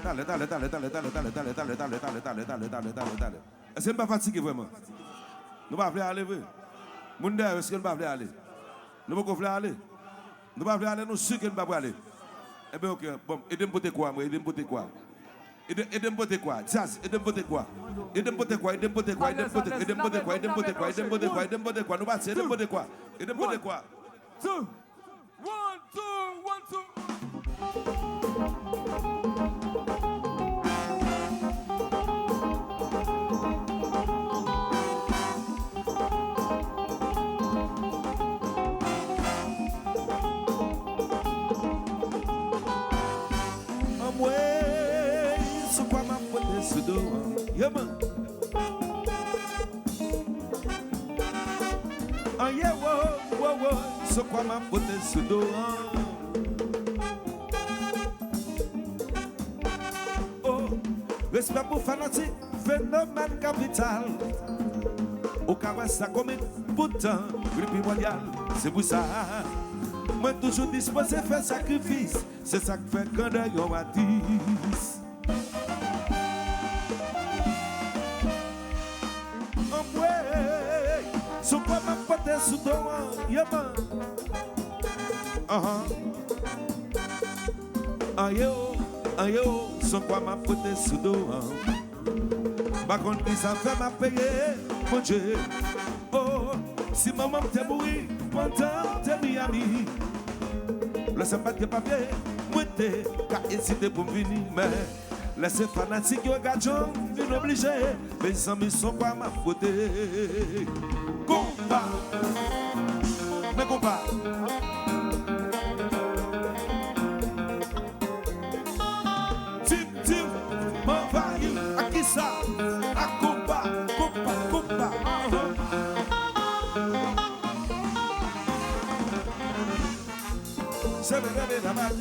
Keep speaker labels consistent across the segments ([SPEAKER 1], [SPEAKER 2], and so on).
[SPEAKER 1] Dale. Est-ce que nous ne pas fatigué vraiment? Nous ne pas aller, vrai? Mon derrière, est-ce que nous ne pas aller? Nous ne pas aller? Nous ne pas aller, nous sommes sûrs que nous ne pas aller. Eh bien, ok, bon, aidez-moi pour quoi, moi, aidez-moi pour quoi? Aidez-moi pour quoi? Jazz, aidez-moi pour quoi? Aidez-moi pour quoi? Aidez-moi pour quoi? Aidez-moi pour quoi? Aidez-moi pour quoi? Aidez-moi pour quoi? Aidez-moi pour quoi? Nous passons, aidez-moi pour quoi? Aidez-moi pour quoi?
[SPEAKER 2] 2, 1, 2, 1, 2.
[SPEAKER 1] C'est quoi ma pote ce dos? Yeah man. Oh yeah wow. C'est quoi ma pote ce dos? Oh, respect pour fanatique, phénomène capital. Au Kawa ça comme pourtant, grippe mondial, c'est pour ça. Moi toujours disposé à faire sacrifice. C'est ça qui fait quand on a dit. So quoi ma pote sous ton yaman? Ayo, so quoi ma pote sous ton? Par contre, ça fait ma payer, mon Dieu. Oh, si maman t'es bourri, pendant t'es Miami. Le sympathe que papier, moi t'es, car hésité pour venir, mais. Laissez fanatique au gadjon, vin obligé. Mes amis sont pas ma faute. Combat, mais combat. Tim, m'envahit, à qui ça? À combat.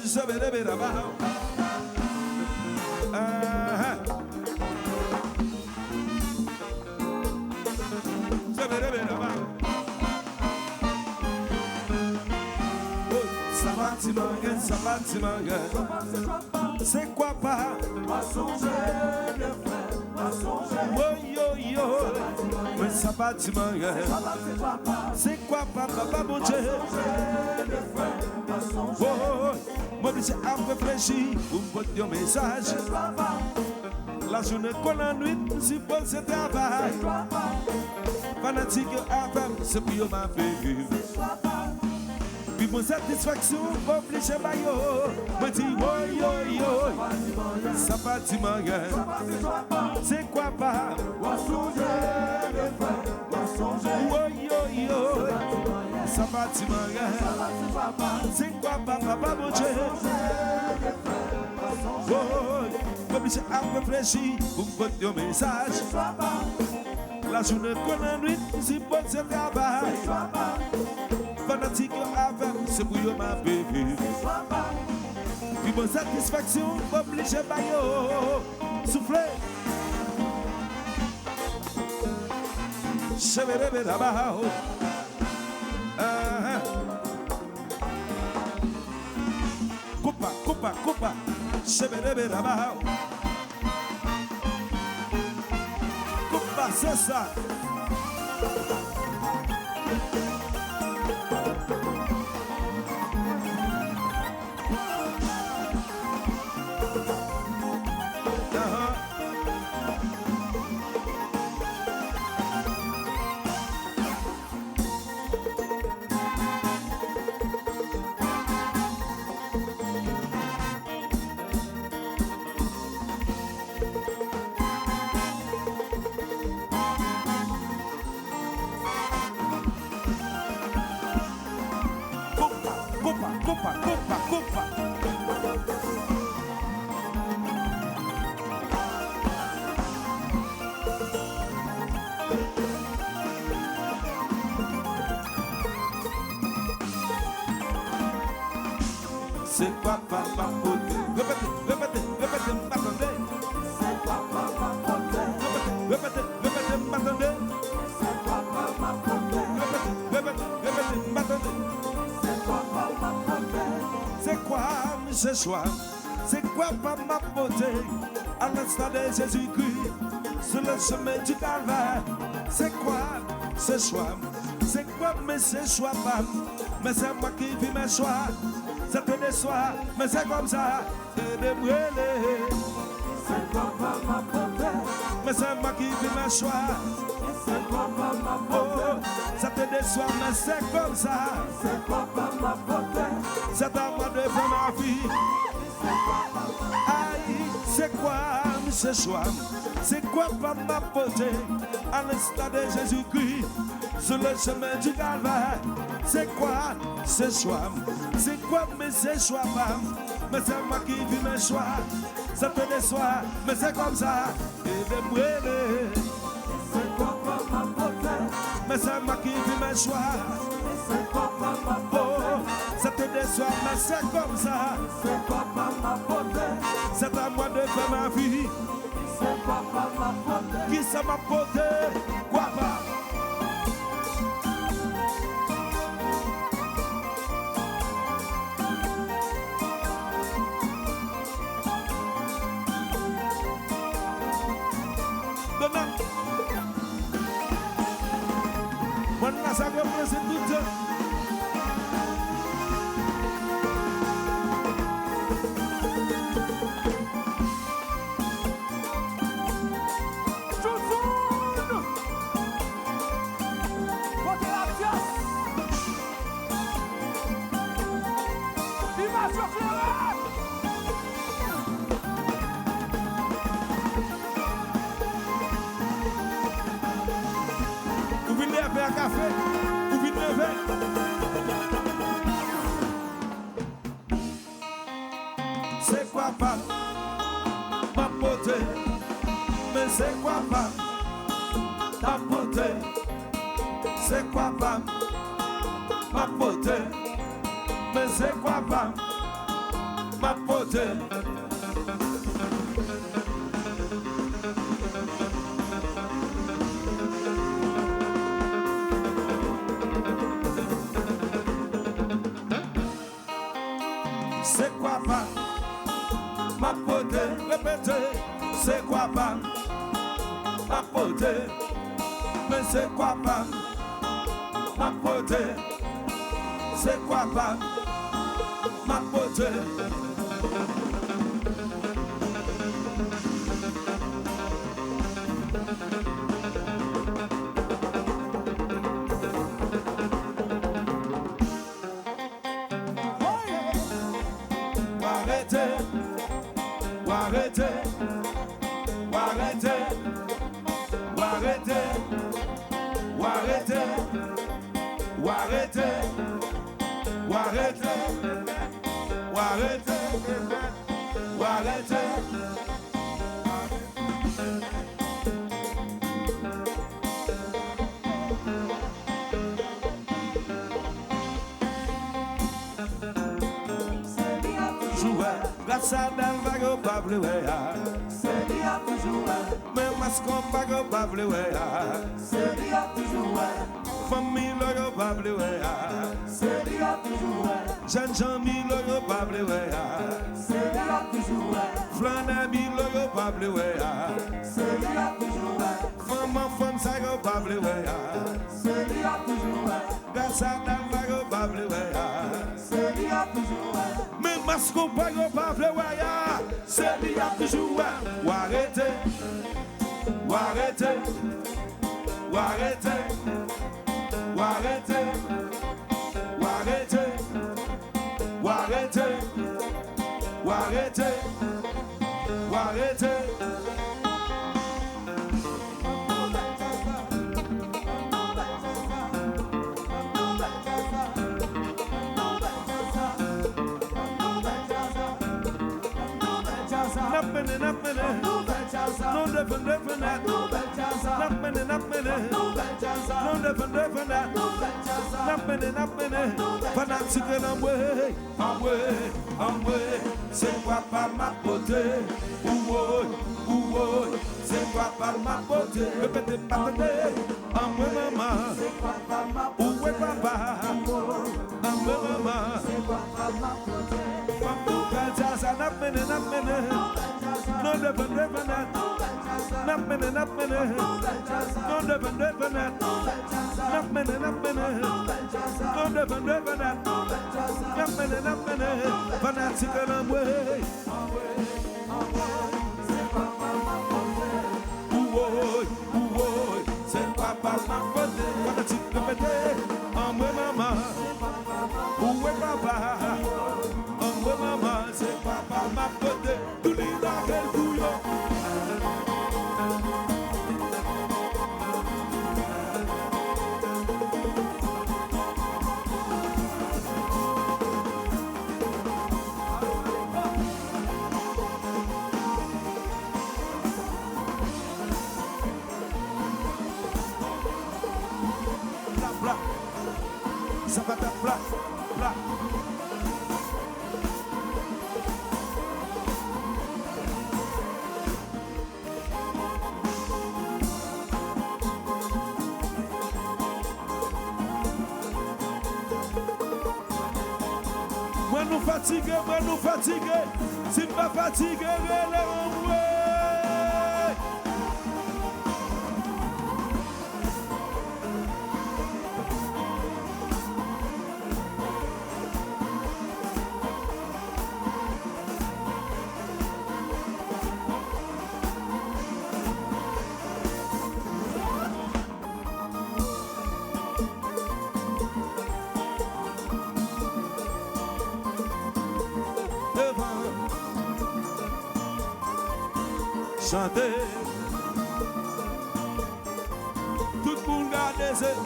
[SPEAKER 1] Je vais là-bas. C'est quoi pas? Yo, mais ça va c'est quoi pas, papa mon Dieu? Moi je réfléchir pour me un message. La journée qu'on la nuit, si bon c'est travail. Fanatique FM, c'est pour ma vie. Puis mon satisfaction, obligé à yo. Me dit yo, ça va c'est quoi pas? Yo, ça va c'est quoi pas, papa mon Dieu? Obligé à réfléchir pour me un message. La journée qu'on la nuit, si bon c'est travail. Fanatique avec, c'est pour ma bébé. Puis mon satisfaction, obligé à yo. Souffler. Je vais rêver là-bas. Coupa. Je vais rêver là-bas. Coupa, c'est ça. Coupa. C'est quoi papa côté? Répétez, m'attendez. C'est quoi papa côté? Répétez, m'attendez. C'est quoi papa côté? Répétez, m'attendez. C'est quoi papa côté? C'est quoi ce soir? C'est quoi pas ma beauté? À l'instant de Jésus-Christ, sur le chemin du calvaire. C'est quoi ce choix? C'est quoi mais ce choix pas? Mais c'est moi qui vis mes choix. Ça te déçoit, mais c'est comme ça. Et de brûler.
[SPEAKER 2] C'est quoi pas ma beauté?
[SPEAKER 1] Mais c'est moi qui vis mes choix.
[SPEAKER 2] C'est quoi pas ma beauté?
[SPEAKER 1] Oh, ça te déçoit, mais c'est comme ça.
[SPEAKER 2] C'est quoi pas ma beauté?
[SPEAKER 1] C'est à moi de faire ma vie. Aïe, c'est quoi ce choix? C'est quoi pas ma beauté? À l'instant de Jésus-Christ, sur le chemin du calvaire. C'est quoi ce choix? C'est quoi mais ce choix pas? Mais c'est moi qui vis mes choix. Ça te déçoit, mais c'est comme ça. Et de brûler.
[SPEAKER 2] C'est quoi pas ma beauté?
[SPEAKER 1] Mais c'est moi qui vis mes choix.
[SPEAKER 2] C'est quoi pas ma beauté?
[SPEAKER 1] Oh, ça te déçoit, mais c'est comme ça.
[SPEAKER 2] C'est quoi pas ma beauté?
[SPEAKER 1] C'est à moi de faire ma vie.
[SPEAKER 2] C'est quoi pas ma beauté?
[SPEAKER 1] Qui ça m'a porté? Quoi pas? Demain. Mon ça va prendre tout. Vous venez faire un café, vous venez faire. C'est quoi pas ma beauté? Mais c'est quoi pas ta beauté? C'est quoi pas ma beauté? Mais c'est quoi pas ma beauté? C'est quoi pas ma beauté? Répétez, c'est quoi pas ma beauté? Mais c'est quoi pas ma beauté? C'est quoi pas ma beauté? Ça dans vago pas bleu
[SPEAKER 2] C'est bien toujours
[SPEAKER 1] mais mascon vago pas bleu
[SPEAKER 2] C'est bien toujours
[SPEAKER 1] famille logo pas bleu
[SPEAKER 2] C'est bien toujours
[SPEAKER 1] Jean mi logo pas bleu
[SPEAKER 2] C'est bien toujours
[SPEAKER 1] Flanami logo pas bleu
[SPEAKER 2] C'est bien toujours
[SPEAKER 1] femme ça go pas bleu
[SPEAKER 2] C'est bien toujours
[SPEAKER 1] ça dans vago pas bleu
[SPEAKER 2] C'est bien toujours
[SPEAKER 1] mais mascon vago pas bleu c'est bien toujours ou arrêter ou arrêter ou arrêter ou arrêter ou arrêter ou arrêter ou arrêter ou arrêter c'est quoi pas ma beauté? C'est quoi pas ma beauté? Répétez pas maman.
[SPEAKER 2] C'est quoi pas ma
[SPEAKER 1] Où est papa? Maman.
[SPEAKER 2] C'est quoi pas ma beauté?
[SPEAKER 1] Ça n'a mene, non devant net, not mene, non devant net, not mene, non devant net, not mene, fanatique en way. C'est papa ma côté, fanatique de pété, en moi maman, où est papa? Maman, c'est papa ma côté, tout les dans quel bouillon. Bla bla, ça va ta bla bla. Moi nous fatigué, si pas fatigué, relève-moi. Chanter, tout le monde garde les yeux.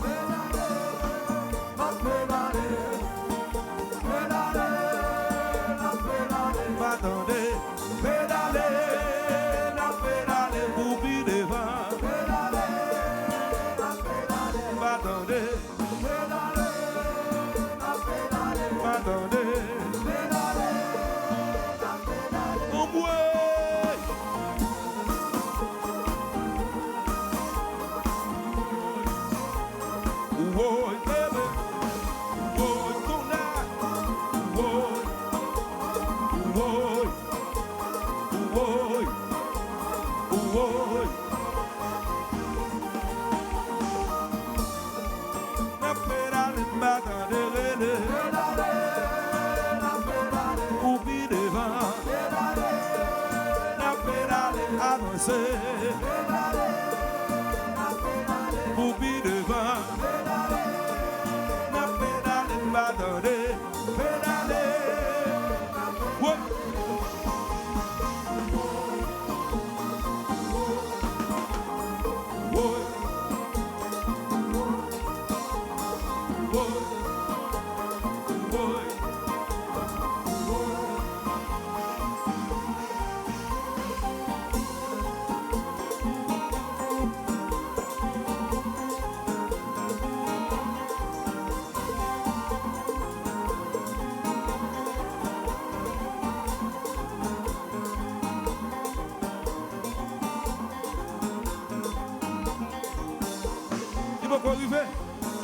[SPEAKER 1] M'attendez, pédaler, la pédaler, pour bien devant. M'attendez, m'attendez, on boit. Pour bien devant, la pédale, m'attendez, pédale.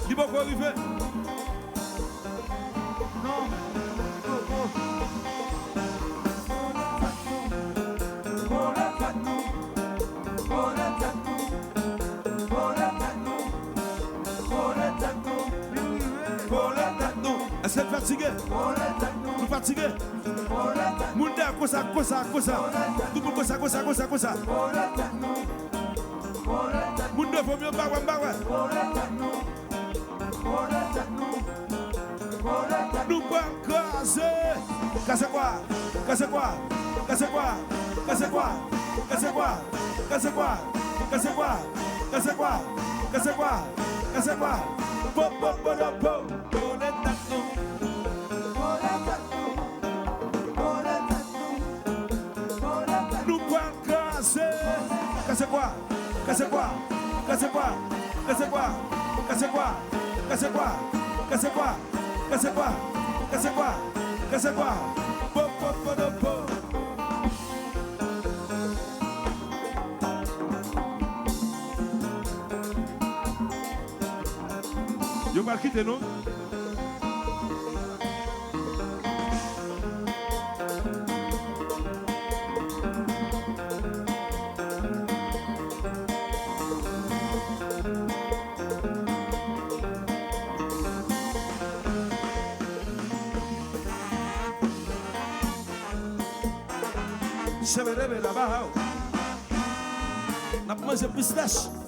[SPEAKER 1] Il va quoi arriver?
[SPEAKER 2] Non.
[SPEAKER 1] Est-ce que fatigué? Vous fatigué? Mounda, cosa. Tout le monde cosa. Mounda, faut mieux bawa. Nous pas casser quoi? Yo mal quitter nous. N'a pas mangé pistache.